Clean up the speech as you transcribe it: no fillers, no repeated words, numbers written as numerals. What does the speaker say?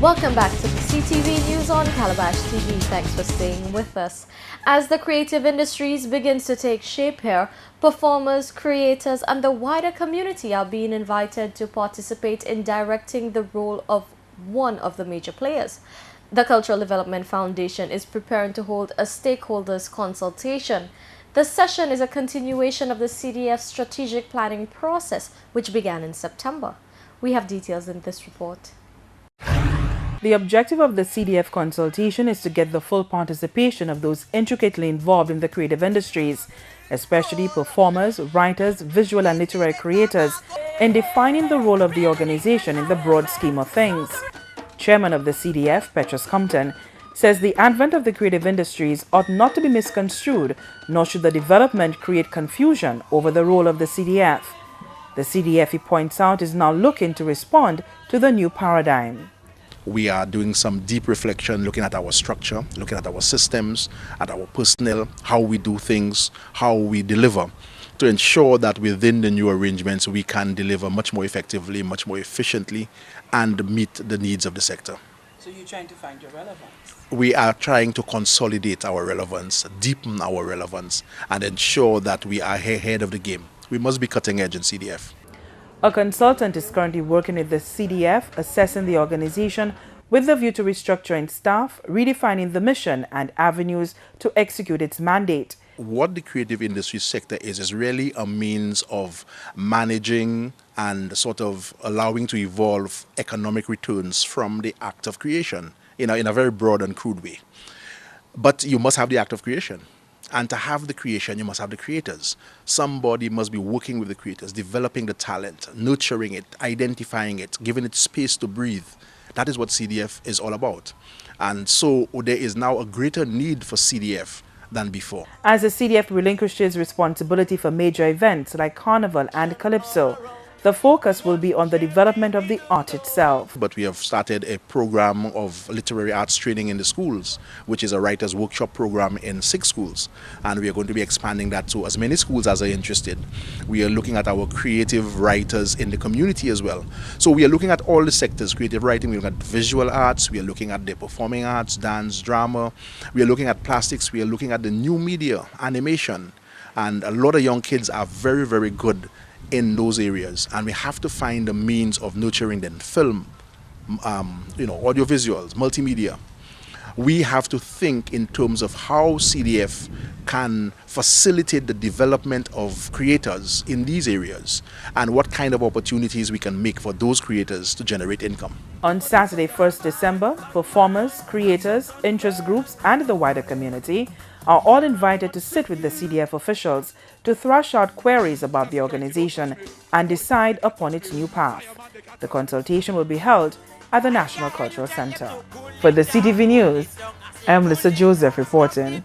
Welcome back to the CTV News on Calabash TV. Thanks for staying with us. As the creative industries begins to take shape here, performers, creators and the wider community are being invited to participate in directing the role of one of the major players. The Cultural Development Foundation is preparing to hold a stakeholders consultation. The session is a continuation of the CDF strategic planning process, which began in September. We have details in this report. The objective of the CDF consultation is to get the full participation of those intricately involved in the creative industries, especially performers, writers, visual and literary creators, in defining the role of the organization in the broad scheme of things. Chairman of the CDF, Petrus Compton, says the advent of the creative industries ought not to be misconstrued, nor should the development create confusion over the role of the CDF. The CDF, he points out, is now looking to respond to the new paradigm. We are doing some deep reflection, looking at our structure, looking at our systems, at our personnel, how we do things, how we deliver, to ensure that within the new arrangements we can deliver much more effectively, much more efficiently, and meet the needs of the sector. So you're trying to find your relevance? We are trying to consolidate our relevance, deepen our relevance, and ensure that we are ahead of the game. We must be cutting edge in CDF. A consultant is currently working with the CDF, assessing the organization with the view to restructuring staff, redefining the mission and avenues to execute its mandate. What the creative industry sector is really a means of managing and sort of allowing to evolve economic returns from the act of creation, in a very broad and crude way. But you must have the act of creation. And to have the creation, you must have the creators. Somebody must be working with the creators, developing the talent, nurturing it, identifying it, giving it space to breathe. That is what CDF is all about. And so there is now a greater need for CDF than before. As the CDF relinquishes responsibility for major events like Carnival and Calypso, the focus will be on the development of the art itself. But we have started a program of literary arts training in the schools, which is a writer's workshop program in 6 schools. And we are going to be expanding that to as many schools as are interested. We are looking at our creative writers in the community as well. So we are looking at all the sectors, creative writing, we're looking at visual arts, we are looking at the performing arts, dance, drama, we are looking at plastics, we are looking at the new media, animation. And a lot of young kids are very, very good in those areas, and we have to find a means of nurturing them. Film, audiovisuals, multimedia. We have to think in terms of how CDF can facilitate the development of creators in these areas and what kind of opportunities we can make for those creators to generate income. On Saturday, 1st December, performers, creators, interest groups and the wider community are all invited to sit with the CDF officials to thrash out queries about the organization and decide upon its new path. The consultation will be held at the National Cultural Center. For the CTV News, I am Melissa Joseph reporting.